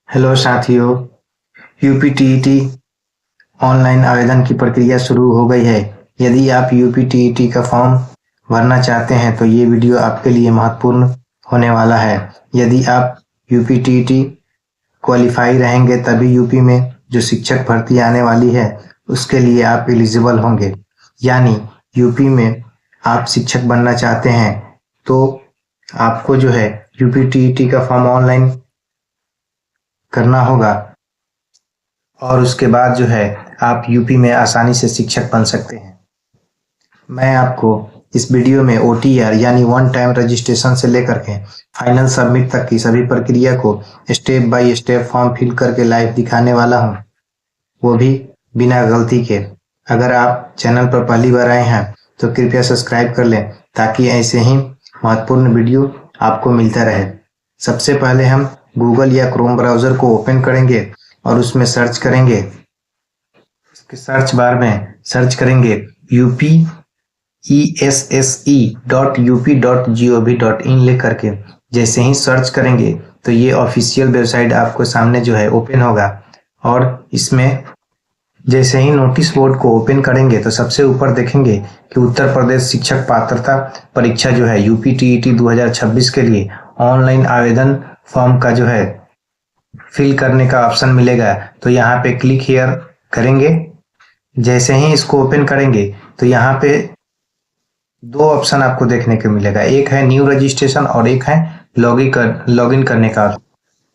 Hello साथियों। UPTET online आवेदन की प्रक्रिया शुरू हो गई है। यदि आप यूपीटीईटी का फॉर्म भरना चाहते हैं तो ये वीडियो आपके लिए महत्वपूर्ण होने वाला है। यदि आप यूपीटीईटी क्वालिफाई रहेंगे तभी यूपी में जो शिक्षक भर्ती आने वाली है उसके लिए आप एलिजिबल होंगे। यानी यूपी में आप शिक्षक बनना चाहते हैं तो आपको जो है यूपीटीईटी का फॉर्म ऑनलाइन करना होगा और उसके बाद जो है आप यूपी में आसानी से शिक्षक बन सकते हैं। मैं आपको इस वीडियो में ओटीआर यानी वन टाइम रजिस्ट्रेशन से लेकर के फाइनल सबमिट तक की सभी प्रक्रिया को step by step form fill करके लाइव दिखाने वाला हूं, वो भी बिना गलती के। अगर आप चैनल पर पहली बार आए हैं तो कृपया सब्सक्राइब कर लें ताकि ऐसे ही महत्वपूर्ण वीडियो आपको मिलता रहे। सबसे पहले हम गूगल या क्रोम ब्राउजर को ओपन करेंगे और उसमें सर्च करेंगे। इसके सर्च बार में सर्च करेंगे upesse.up.gov.in लिख करके। जैसे ही सर्च करेंगे तो ये ऑफिशियल वेबसाइट आपको सामने जो है ओपन होगा और इसमें जैसे ही नोटिस बोर्ड को ओपन करेंगे तो सबसे ऊपर देखेंगे कि उत्तर प्रदेश शिक्षक पात्रता परीक्षा जो है यूपीटीईटी 2026 के लिए ऑनलाइन आवेदन फॉर्म का जो है फिल करने का ऑप्शन मिलेगा। तो यहाँ पे क्लिक हियर करेंगे। जैसे ही इसको ओपन करेंगे तो यहाँ पे दो ऑप्शन आपको देखने को मिलेगा, एक है न्यू रजिस्ट्रेशन और एक है लॉगिन करने का।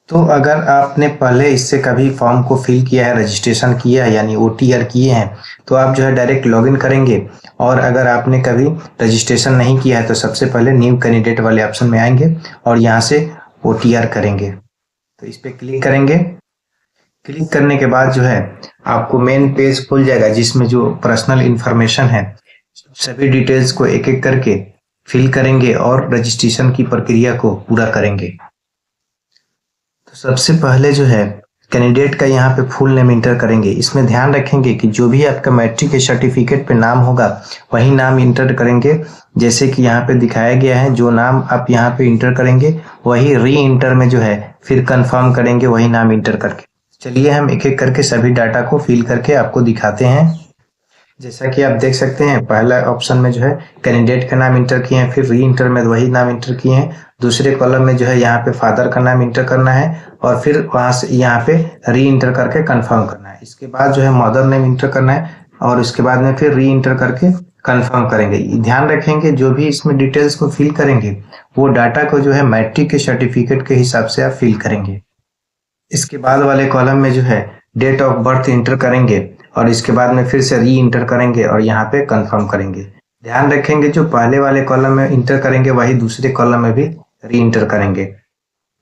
तो अगर आपने पहले इससे कभी फॉर्म को फिल किया है, रजिस्ट्रेशन किया है यानी ओटीआर किए हैं तो आप जो है डायरेक्ट लॉगिन करेंगे। और अगर आपने कभी रजिस्ट्रेशन नहीं किया है तो सबसे पहले न्यू कैंडिडेट वाले ऑप्शन में आएंगे और यहाँ से ओटीआर करेंगे। तो इस पे क्लिक करेंगे। क्लिक करने के बाद जो है आपको मेन पेज खुल जाएगा जिसमें जो पर्सनल इंफॉर्मेशन है सभी डिटेल्स को एक एक करके फिल करेंगे और रजिस्ट्रेशन की प्रक्रिया को पूरा करेंगे। तो सबसे पहले जो है कैंडिडेट का यहाँ पे फुल नेम इंटर करेंगे। इसमें ध्यान रखेंगे कि जो भी आपका मैट्रिक के सर्टिफिकेट पे नाम होगा वही नाम इंटर करेंगे। जैसे कि यहाँ पे दिखाया गया है, जो नाम आप यहाँ पे इंटर करेंगे वही री इंटर में जो है फिर कंफर्म करेंगे वही नाम इंटर करके। चलिए हम एक एक करके सभी डाटा को फिल करके आपको दिखाते हैं। जैसा कि आप देख सकते हैं पहला ऑप्शन में जो है कैंडिडेट का नाम इंटर किए हैं, फिर री इंटर में वही नाम इंटर किए हैं। दूसरे कॉलम में जो है यहाँ पे फादर का नाम इंटर करना है और फिर वहां से यहाँ पे री इंटर करके कंफर्म करना है। इसके बाद जो है मदर नेम इंटर करना है और उसके बाद में फिर री इंटर करके कंफर्म करेंगे। ध्यान रखेंगे जो भी इसमें डिटेल्स को फिल करेंगे वो डाटा को जो है मैट्रिक के सर्टिफिकेट के हिसाब से आप फिल करेंगे। इसके बाद वाले कॉलम में जो है डेट ऑफ बर्थ इंटर करेंगे और इसके बाद में फिर से री इंटर करेंगे और यहाँ पे कंफर्म करेंगे। ध्यान रखेंगे जो पहले वाले कॉलम में इंटर करेंगे वही दूसरे कॉलम में भी री इंटर करेंगे,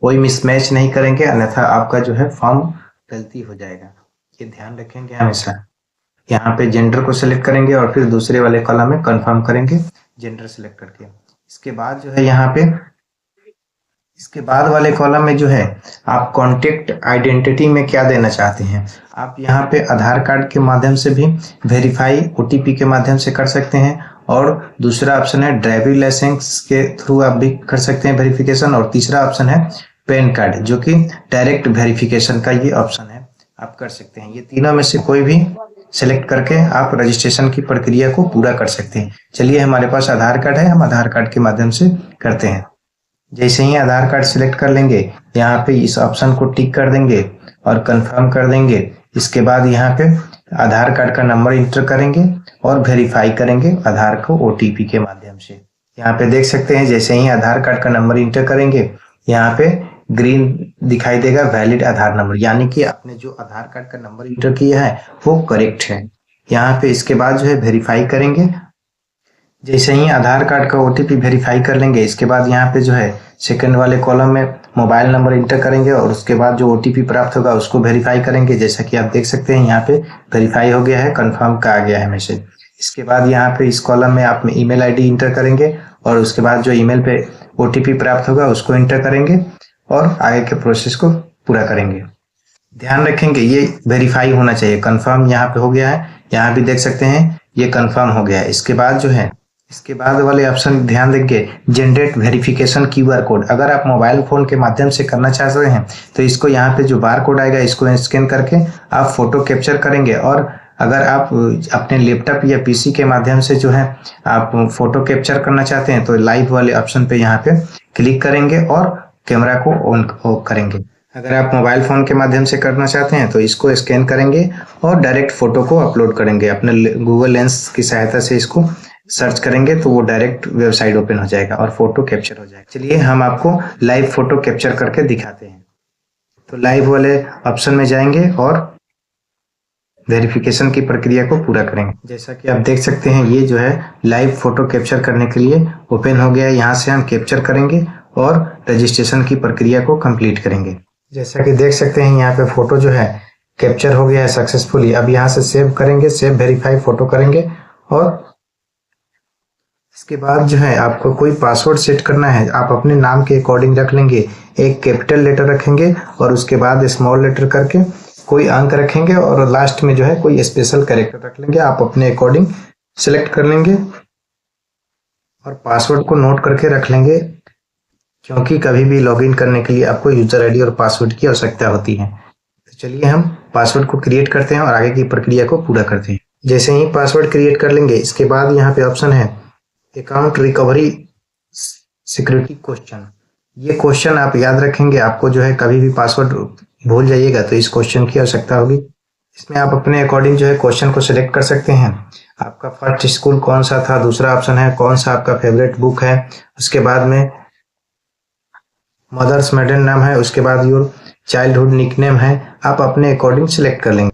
कोई मिसमैच नहीं करेंगे अन्यथा आपका जो है फॉर्म गलती हो जाएगा, ये ध्यान रखेंगे हमेशा। यहाँ पे जेंडर को सिलेक्ट करेंगे और फिर दूसरे वाले कॉलम में कंफर्म करेंगे जेंडर सिलेक्ट करके। इसके बाद जो है यहाँ पे इसके बाद वाले कॉलम में जो है आप कॉन्टेक्ट आइडेंटिटी में क्या देना चाहते हैं। आप यहाँ पे आधार कार्ड के माध्यम से भी वेरीफाई ओटीपी के माध्यम से कर सकते हैं और दूसरा ऑप्शन है ड्राइविंग लाइसेंस के थ्रू आप भी कर सकते हैं वेरिफिकेशन और तीसरा ऑप्शन है पैन कार्ड जो कि डायरेक्ट वेरिफिकेशन का ये ऑप्शन है, आप कर सकते हैं। ये तीनों में से कोई भी सेलेक्ट करके आप रजिस्ट्रेशन की प्रक्रिया को पूरा कर सकते हैं। चलिए हमारे पास आधार कार्ड है, हम आधार कार्ड के माध्यम से करते हैं। जैसे ही आधार कार्ड सिलेक्ट कर लेंगे यहाँ पे इस ऑप्शन को टिक कर देंगे और कंफर्म कर देंगे। इसके बाद यहाँ पे आधार कार्ड का नंबर इंटर करेंगे और वेरीफाई करेंगे आधार को ओटीपी के माध्यम से। यहाँ पे देख सकते हैं जैसे ही आधार कार्ड का नंबर इंटर करेंगे यहाँ पे ग्रीन दिखाई देगा वैलिड आधार नंबर, यानी कि आपने जो आधार कार्ड का नंबर इंटर किया है वो करेक्ट है। यहाँ पे इसके बाद जो है वेरीफाई करेंगे। जैसे ही आधार कार्ड का ओटीपी वेरीफाई कर लेंगे इसके बाद यहाँ पे जो है सेकंड वाले कॉलम में मोबाइल नंबर इंटर करेंगे और उसके बाद जो ओटीपी प्राप्त होगा उसको वेरीफाई करेंगे। जैसा कि आप देख सकते हैं यहाँ पे वेरीफाई हो गया है, कंफर्म का आ गया है मैसेज। इसके बाद यहाँ पे इस कॉलम में आप ईमेल आईडी इंटर करेंगे और उसके बाद जो ईमेल पे ओटीपी प्राप्त होगा उसको इंटर करेंगे और आगे के प्रोसेस को पूरा करेंगे। ध्यान रखेंगे ये वेरीफाई होना चाहिए। कंफर्म यहाँ पे हो गया है, यहाँ भी देख सकते हैं ये कंफर्म हो गया है। इसके बाद जो है इसके बाद वाले ऑप्शन ध्यान देंगे, जनरेट वेरिफिकेशन क्यूआर कोड। अगर आप मोबाइल फोन के माध्यम से करना चाह रहे हैं तो इसको यहाँ पे जो बार कोड आएगा इसको स्कैन करके आप फोटो कैप्चर करेंगे। और अगर आप अपने लैपटॉप या पीसी के माध्यम से जो है आप फोटो कैप्चर करना चाहते हैं तो लाइव वाले ऑप्शन पे यहाँ पे क्लिक करेंगे और कैमरा को ऑन करेंगे। अगर आप मोबाइल फोन के माध्यम से करना चाहते हैं तो इसको स्कैन करेंगे और डायरेक्ट फोटो को अपलोड करेंगे। अपने गूगल लेंस की सहायता से इसको सर्च करेंगे तो वो डायरेक्ट वेबसाइट ओपन हो जाएगा और फोटो कैप्चर हो जाएगा। चलिए हम आपको लाइव फोटो कैप्चर करके दिखाते हैं। तो लाइव वाले ऑप्शन में जाएंगे और वेरिफिकेशन की प्रक्रिया को पूरा करेंगे। जैसा कि आप देख सकते हैं ये जो है लाइव फोटो कैप्चर करने के लिए ओपन हो गया। यहाँ से हम कैप्चर करेंगे और रजिस्ट्रेशन की प्रक्रिया को कंप्लीट करेंगे। जैसा कि देख सकते हैं यहाँ पे फोटो जो है कैप्चर हो गया है सक्सेसफुली। अब यहाँ से सेव करेंगे, सेव वेरीफाई फोटो करेंगे और इसके बाद जो है आपको कोई पासवर्ड सेट करना है। आप अपने नाम के अकॉर्डिंग रख लेंगे। एक कैपिटल लेटर रखेंगे और उसके बाद स्मॉल लेटर करके कोई अंक रखेंगे और लास्ट में जो है कोई स्पेशल कैरेक्टर रख लेंगे। आप अपने अकॉर्डिंग सिलेक्ट कर लेंगे और पासवर्ड को नोट करके रख लेंगे, क्योंकि कभी भी लॉगिन करने के लिए आपको यूजर आईडी और पासवर्ड की आवश्यकता होती है। तो चलिए हम पासवर्ड को क्रिएट करते हैं और आगे की प्रक्रिया को पूरा करते हैं। जैसे ही पासवर्ड क्रिएट कर लेंगे इसके बाद यहाँ पे ऑप्शन है अकाउंट रिकवरी सिक्योरिटी क्वेश्चन। ये क्वेश्चन आप याद रखेंगे। आपको जो है कभी भी पासवर्ड भूल जाइएगा तो इस क्वेश्चन की आवश्यकता होगी। इसमें आप अपने अकॉर्डिंग जो है क्वेश्चन को सिलेक्ट कर सकते हैं। आपका फर्स्ट स्कूल कौन सा था, दूसरा ऑप्शन है कौन सा आपका फेवरेट बुक है, उसके बाद में मदर्स मेडन नाम है, उसके बाद योर चाइल्डहुड निकनेम है। आप अपने अकॉर्डिंग सिलेक्ट कर लेंगे।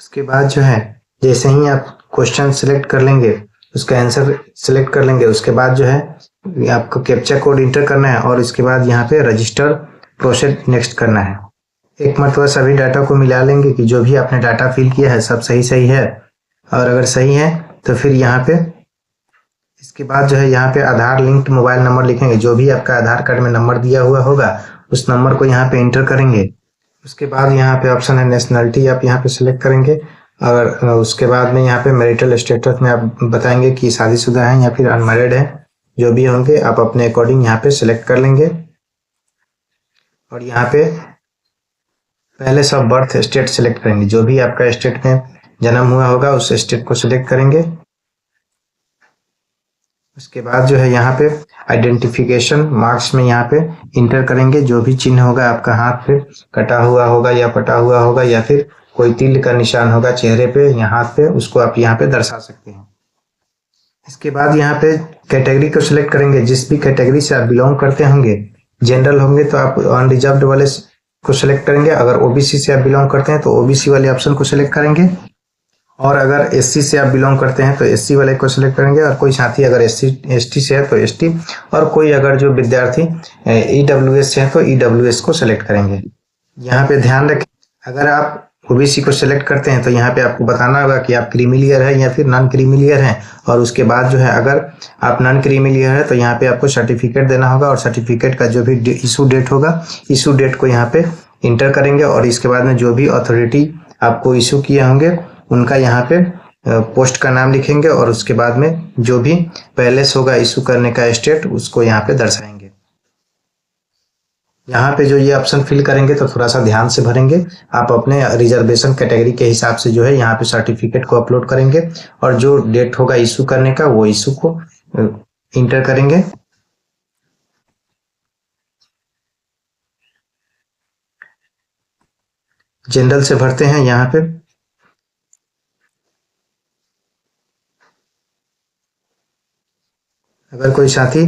उसके बाद जो है जैसे ही आप क्वेश्चन सिलेक्ट कर लेंगे उसका आंसर सिलेक्ट कर लेंगे। उसके बाद जो है आपको कैप्चा कोड इंटर करना है और इसके बाद यहाँ पे रजिस्टर प्रोसेस नेक्स्ट करना है। एक मरतबा सभी डाटा को मिला लेंगे कि जो भी आपने डाटा फिल किया है सब सही है। और अगर सही है तो फिर यहाँ पे इसके बाद जो है यहाँ पे आधार लिंक्ड मोबाइल नंबर लिखेंगे। जो भी आपका आधार कार्ड में नंबर दिया हुआ होगा उस नंबर को यहाँ पे इंटर करेंगे। उसके बाद यहाँ पे ऑप्शन है नेशनलिटी, आप यहाँ पे सिलेक्ट करेंगे। और उसके बाद में यहाँ पे मैरिटल स्टेटस में आप बताएंगे कि शादीशुदा हैं या फिर अनमैरिड हैं। जो भी होंगे आप अपने अकॉर्डिंग यहाँ पे सिलेक्ट कर लेंगे। और यहाँ पे पहले सब बर्थ स्टेट सिलेक्ट करेंगे। जो भी आपका स्टेट में जन्म हुआ होगा उस स्टेट को सिलेक्ट करेंगे। उसके बाद जो है यहाँ पे आइडेंटिफिकेशन मार्क्स में यहाँ पे इंटर करेंगे। जो भी चिन्ह होगा आपका हाथ पे कटा हुआ होगा या पटा हुआ होगा या फिर कोई तिल का निशान होगा चेहरे पे या हाथ पे, उसको आप यहाँ पे दर्शा सकते हैं। इसके बाद यहाँ पे कैटेगरी को सिलेक्ट करेंगे। जिस भी कैटेगरी से आप बिलोंग करते होंगे, जनरल होंगे तो आप अनरिजर्व्ड वाले को सिलेक्ट करेंगे। अगर ओबीसी से आप बिलोंग करते हैं तो ओबीसी वाले ऑप्शन को सिलेक्ट करेंगे। और अगर एससी से आप बिलोंग करते हैं तो एससी वाले को सिलेक्ट करेंगे। और कोई साथी अगर एसटी से है तो एसटी, और कोई अगर जो विद्यार्थी ईडब्ल्यूएस से है तो ईडब्ल्यूएस को सिलेक्ट करेंगे। यहाँ पे ध्यान रखें, अगर आप ओबीसी को सिलेक्ट करते हैं तो यहाँ पे आपको बताना होगा कि आप क्रीमी लेयर है या फिर नॉन क्रीमी लेयर है। और उसके बाद जो है अगर आप नॉन क्रीमी लेयर है तो यहाँ पे आपको सर्टिफिकेट देना होगा और सर्टिफिकेट का जो भी इशू डेट होगा, इशू डेट को यहाँ पे इंटर करेंगे। और इसके बाद में जो भी अथॉरिटी आपको इशू किए होंगे उनका यहाँ पे पोस्ट का नाम लिखेंगे और उसके बाद में जो भी पैलेस होगा इशू करने का स्टेट उसको यहाँ पे दर्शाएंगे। यहाँ पे जो ये ऑप्शन फिल करेंगे तो थोड़ा सा ध्यान से भरेंगे। आप अपने रिजर्वेशन कैटेगरी के हिसाब से जो है यहाँ पे सर्टिफिकेट को अपलोड करेंगे और जो डेट होगा इशू करने का वो इशू को इंटर करेंगे। जनरल से भरते हैं यहाँ पे। अगर कोई साथी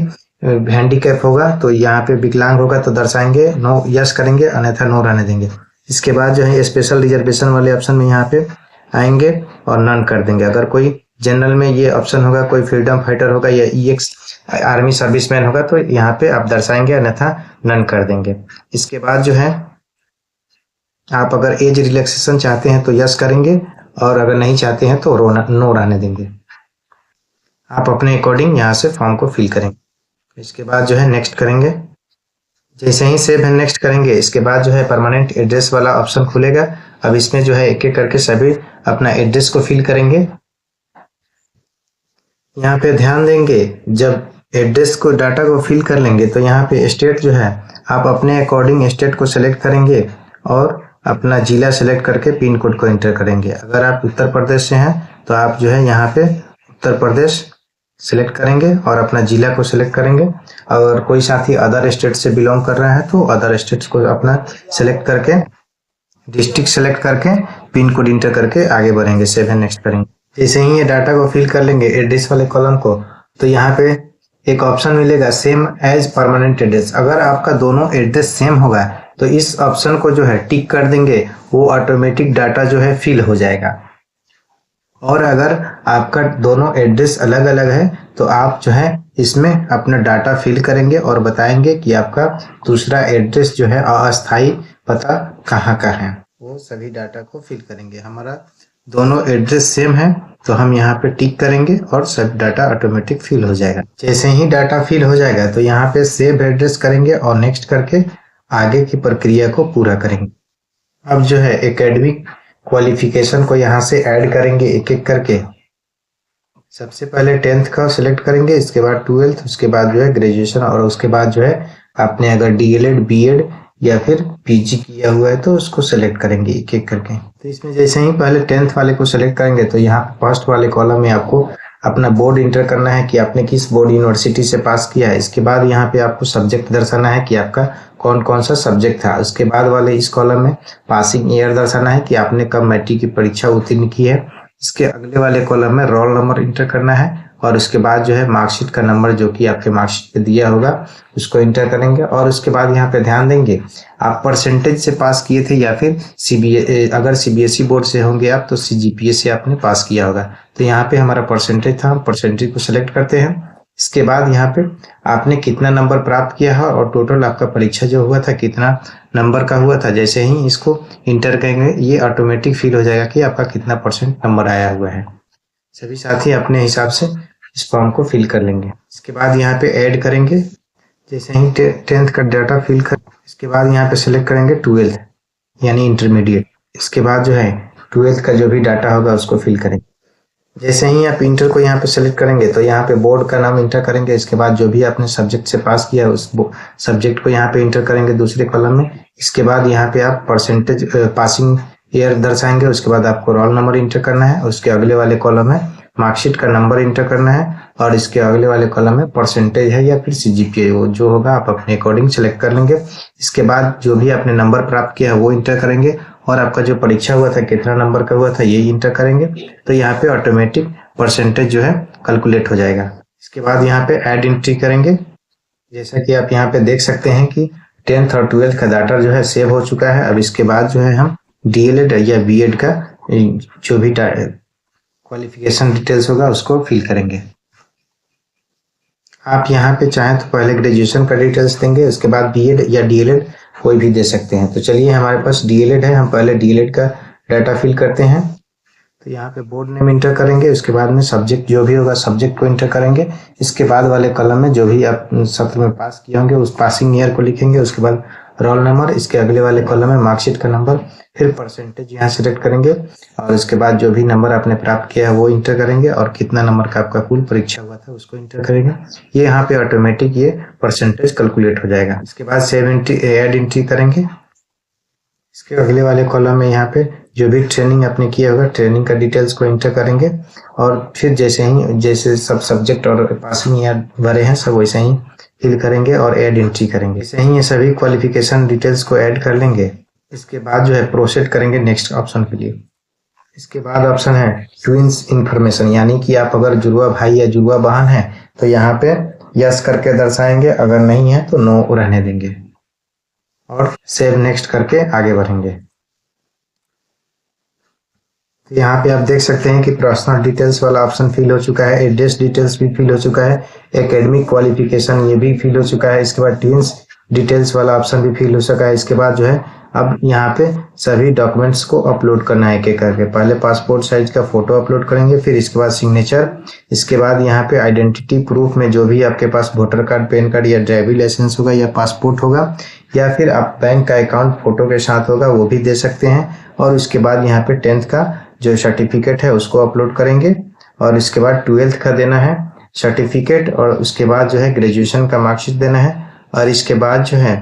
हैंडीकैप होगा तो यहाँ पे विकलांग होगा तो दर्शाएंगे, नो यस करेंगे, अन्यथा नो रहने देंगे। इसके बाद जो है स्पेशल रिजर्वेशन वाले ऑप्शन में यहाँ पे आएंगे और नन कर देंगे। अगर कोई जनरल में ये ऑप्शन होगा, कोई फ्रीडम फाइटर होगा या ईएक्स आर्मी सर्विसमैन होगा तो यहाँ पे आप दर्शाएंगे, अन्यथा नन कर देंगे। इसके बाद जो है आप अगर एज रिलैक्सेशन चाहते हैं तो यस करेंगे और अगर नहीं चाहते हैं तो नो रहने देंगे। आप अपने अकॉर्डिंग यहाँ से फॉर्म को फिल करेंगे। इसके बाद जो है नेक्स्ट करेंगे। जैसे ही सेव एंड नेक्स्ट करेंगे इसके बाद जो है परमानेंट एड्रेस वाला ऑप्शन खुलेगा। अब इसमें जो है एक एक करके सभी अपना एड्रेस को फिल करेंगे। यहाँ पे ध्यान देंगे, जब एड्रेस को डाटा को फिल कर लेंगे तो यहाँ पे स्टेट जो है आप अपने अकॉर्डिंग स्टेट को सिलेक्ट करेंगे और अपना जिला सेलेक्ट करके पिन कोड को एंटर करेंगे। अगर आप उत्तर प्रदेश से हैं तो आप जो है यहाँ पे उत्तर प्रदेश सिलेक्ट करेंगे और अपना जिला को सिलेक्ट करेंगे। अगर कोई साथी अदर स्टेट से बिलोंग कर रहा है तो अदर स्टेट्स को अपना सेलेक्ट करके डिस्ट्रिक्ट सेलेक्ट करके पिन कोड इंटर करके आगे बढ़ेंगे, सेव एंड नेक्स्ट करेंगे। जैसे ही ये डाटा को फिल कर लेंगे एड्रेस वाले कॉलम को, तो यहाँ पे एक ऑप्शन मिलेगा सेम एज परमानेंट एड्रेस। अगर आपका दोनों एड्रेस सेम होगा तो इस ऑप्शन को जो है टिक कर देंगे, वो ऑटोमेटिक डाटा जो है फिल हो जाएगा। और अगर आपका दोनों एड्रेस अलग अलग है तो आप जो है इसमें अपना डाटा फिल करेंगे और बताएंगे कि आपका दूसरा एड्रेस जो है अस्थायी पता कहाँ का है, वो सभी डाटा को फिल करेंगे। हमारा दोनों एड्रेस सेम है तो हम यहाँ पे टिक करेंगे और सब डाटा ऑटोमेटिक फिल हो जाएगा। जैसे ही डाटा फिल हो जाएगा तो यहाँ पे सेव एड्रेस करेंगे और नेक्स्ट करके आगे की प्रक्रिया को पूरा करेंगे। अब जो है एकेडमिक क्वालिफिकेशन को यहाँ से ऐड करेंगे एक एक करके। सबसे पहले 10th का सिलेक्ट करेंगे, इसके बाद 12th, उसके बाद जो है ग्रेजुएशन, और उसके बाद जो है आपने अगर डीएलएड, बीएड या फिर पीजी किया हुआ है तो उसको सेलेक्ट करेंगे एक एक करके। तो इसमें जैसे ही पहले 10th वाले को सिलेक्ट करेंगे तो यहाँ फर्स्ट वाले कॉलम में आपको अपना बोर्ड इंटर करना है कि आपने किस बोर्ड यूनिवर्सिटी से पास किया है। इसके बाद यहाँ पे आपको सब्जेक्ट दर्शाना है कि आपका कौन कौन सा सब्जेक्ट था। उसके बाद वाले इस कॉलम में पासिंग ईयर दर्शाना है कि आपने कब मैट्रिक की परीक्षा उत्तीर्ण की है। इसके अगले वाले कॉलम में रोल नंबर इंटर करना है और उसके बाद जो है मार्कशीट का नंबर जो कि आपके मार्कशीट पे दिया होगा उसको इंटर करेंगे। और उसके बाद यहाँ पे ध्यान देंगे आप परसेंटेज से पास किए थे या फिर अगर सीबीएसई बोर्ड से होंगे आप तो सीजीपीए से आपने पास किया होगा। तो यहाँ पे हमारा परसेंटेज था, हम परसेंटेज को सिलेक्ट करते हैं। इसके बाद यहाँ पे आपने कितना नंबर प्राप्त किया है और टोटल आपका परीक्षा जो हुआ था कितना नंबर का हुआ था। जैसे ही इसको इंटर करेंगे ये ऑटोमेटिक फिल हो जाएगा कि आपका कितना परसेंट नंबर आया हुआ है। सभी साथी अपने हिसाब से इस फॉर्म को फिल कर लेंगे। इसके बाद यहाँ पे ऐड करेंगे, जैसे ही 10th का डाटा फिल कर, इसके बाद यहाँ पे सिलेक्ट करेंगे 12th यानी इंटरमीडिएट। इसके बाद जो है 12th का जो भी डाटा होगा उसको फिल करेंगे। जैसे ही आप इंटर को यहाँ पे सेलेक्ट करेंगे तो यहाँ पे बोर्ड का नाम इंटर करेंगे। इसके बाद जो भी आपने सब्जेक्ट से पास किया है उस सब्जेक्ट को यहाँ पे इंटर करेंगे दूसरे कॉलम में। इसके बाद यहाँ पे आप परसेंटेज पासिंग ईयर दर्शाएंगे। उसके बाद आपको रोल नंबर इंटर करना है। उसके अगले वाले कॉलम में मार्कशीट का नंबर इंटर करना है और इसके अगले वाले कॉलम में परसेंटेज है या फिर सीजीपीए वो जो होगा आप अपने अकॉर्डिंग सेलेक्ट कर लेंगे। इसके बाद जो भी आपने नंबर प्राप्त किया है वो इंटर करेंगे और आपका जो परीक्षा हुआ था कितना नंबर का हुआ था ये इंटर करेंगे। तो यहाँ पे ऑटोमेटिक परसेंटेज जो है कैलकुलेट हो जाएगा। इसके बाद यहाँ पे ऐड एंट्री करेंगे। जैसा कि आप यहाँ पे देख सकते हैं कि 10th और 12th का डाटा जो है सेव हो चुका है। अब इसके बाद जो है हम डीएलएड या बीएड का जो भी क्वालिफिकेशन डिटेल्स होगा उसको फिल करेंगे। आप यहाँ पे चाहें तो पहले ग्रेजुएशन का डिटेल्स देंगे, उसके बाद बीएड या डीएलएड कोई भी दे सकते हैं। तो चलिए हमारे पास डीएलएड है, हम पहले डीएलएड का डाटा फिल करते हैं। तो यहाँ पे बोर्ड नेम इंटर करेंगे, उसके बाद में सब्जेक्ट जो भी होगा सब्जेक्ट को इंटर करेंगे। इसके बाद वाले कॉलम में जो भी आप सत्र में पास किए होंगे उस पासिंग ईयर को लिखेंगे। उसके बाद रोल नंबर, इसके अगले वाले कॉलम में मार्कशीट का नंबर, फिर परसेंटेज यहाँ सिलेक्ट करेंगे और इसके बाद जो भी नंबर आपने प्राप्त किया है वो इंटर करेंगे और कितना नंबर का आपका कुल परीक्षा हुआ था उसको इंटर करेंगे। ये यहाँ पे ऑटोमेटिक ये परसेंटेज कैलकुलेट हो जाएगा। इसके बाद सेव एंट्री ऐड एंट्री करेंगे। इसके अगले वाले कॉलम में यहाँ पे जो भी ट्रेनिंग आपने किया होगा ट्रेनिंग का डिटेल्स को इंटर करेंगे और फिर जैसे सब सब्जेक्ट और पासिंग ईयर भरे हैं सब वैसे ही फिल करेंगे और ऐड एंट्री करेंगे। ऐसे ही ये सभी क्वालिफिकेशन डिटेल्स को ऐड कर लेंगे। इसके बाद जो है प्रोसीड करेंगे नेक्स्ट ऑप्शन के लिए। इसके बाद ऑप्शन है ट्विंस इंफॉर्मेशन, यानी कि आप अगर जुड़वा भाई या जुड़वा बहन है तो यहाँ पे यस करके दर्शाएंगे, अगर नहीं है तो नो रहने देंगे और सेव नेक्स्ट करके आगे बढ़ेंगे। तो यहाँ पे आप देख सकते हैं कि पर्सनल डिटेल्स वाला ऑप्शन फिल हो चुका है, एड्रेस डिटेल्स भी फिल हो चुका है, एकेडमिक क्वालिफिकेशन ये भी फिल हो चुका है। इसके बाद ट्विंस डिटेल्स वाला ऑप्शन भी फिल हो चुका है। इसके बाद जो है अब यहाँ पे सभी डॉक्यूमेंट्स को अपलोड करना है एक एक करके। पहले पासपोर्ट साइज का फोटो अपलोड करेंगे, फिर इसके बाद सिग्नेचर, इसके बाद यहाँ पे आइडेंटिटी प्रूफ में जो भी आपके पास वोटर कार्ड, पैन कार्ड या ड्राइविंग लाइसेंस होगा या पासपोर्ट होगा या फिर आप बैंक का अकाउंट फोटो के साथ होगा वो भी दे सकते हैं। और उसके बाद यहाँ पे 10th का जो सर्टिफिकेट है उसको अपलोड करेंगे और उसके बाद 12th का देना है सर्टिफिकेट, और उसके बाद जो है ग्रेजुएशन का मार्कशीट देना है। और इसके बाद जो है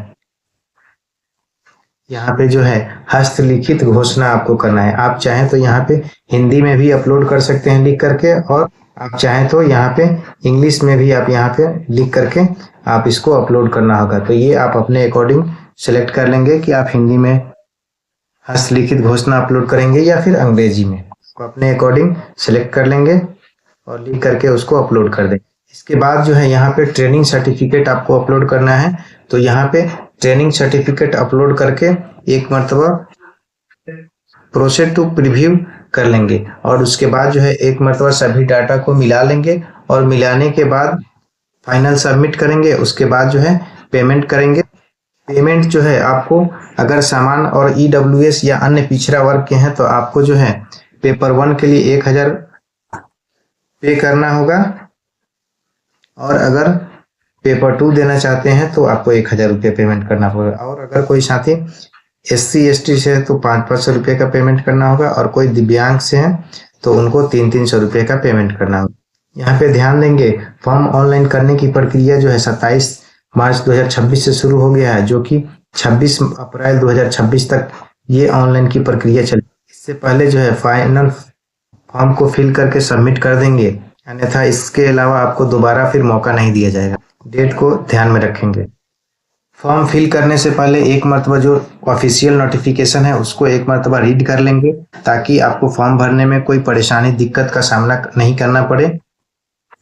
यहाँ पे जो है हस्तलिखित घोषणा आपको करना है। आप चाहें तो यहाँ पे हिंदी में भी अपलोड कर सकते हैं लिख करके, और आप चाहें तो यहाँ पे इंग्लिश में भी आप यहाँ पे लिख करके आप इसको अपलोड करना होगा। तो ये आप अपने अकॉर्डिंग सेलेक्ट कर लेंगे कि आप हिंदी में हस्तलिखित घोषणा अपलोड करेंगे या फिर अंग्रेजी में। तो अपने अकॉर्डिंग सेलेक्ट कर लेंगे और लिख करके उसको अपलोड कर देंगे। इसके बाद जो है यहाँ पे ट्रेनिंग सर्टिफिकेट आपको अपलोड करना है। तो यहाँ पे ट्रेनिंग सर्टिफिकेट अपलोड करके एक मरतबा प्रोसेड टू प्रीव्यू कर लेंगे, और उसके बाद जो है एक मरतबा सभी डाटा को मिला लेंगे, और मिलाने के बाद फाइनल सबमिट करेंगे। उसके बाद जो है पेमेंट करेंगे। पेमेंट जो है आपको अगर सामान और EWS या अन्य पिछड़ा वर्ग के हैं तो आपको जो है पेपर 1 के लिए 1000 पे करना होगा, और अगर पेपर 2 देना चाहते हैं तो आपको 1000 रुपये पेमेंट करना होगा। और अगर कोई साथी SC ST से है तो 500 रुपये का पेमेंट करना होगा, और कोई दिव्यांग से है तो उनको 300 रुपये का पेमेंट करना होगा। यहाँ पे ध्यान देंगे फॉर्म ऑनलाइन करने की प्रक्रिया जो है 27 मार्च 2026 से शुरू हो गया है, जो कि 26 अप्रैल 2026 तक ये ऑनलाइन की प्रक्रिया चलेगी। इससे पहले जो है फाइनल फॉर्म को फिल करके सबमिट कर देंगे, अन्यथा इसके अलावा आपको दोबारा फिर मौका नहीं दिया जाएगा। डेट को ध्यान में रखेंगे। फॉर्म फिल करने से पहले एक मरतबा जो ऑफिशियल नोटिफिकेशन है उसको एक मरतबा रीड कर लेंगे, ताकि आपको फॉर्म भरने में कोई परेशानी दिक्कत का सामना नहीं करना पड़े।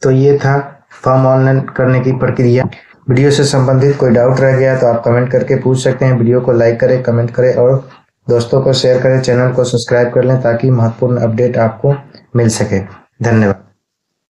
तो ये था फॉर्म ऑनलाइन करने की प्रक्रिया। वीडियो से संबंधित कोई डाउट रह गया तो आप कमेंट करके पूछ सकते हैं। वीडियो को लाइक करें, कमेंट करें और दोस्तों को शेयर करें। चैनल को सब्सक्राइब कर लें ताकि महत्वपूर्ण अपडेट आपको मिल सके। धन्यवाद।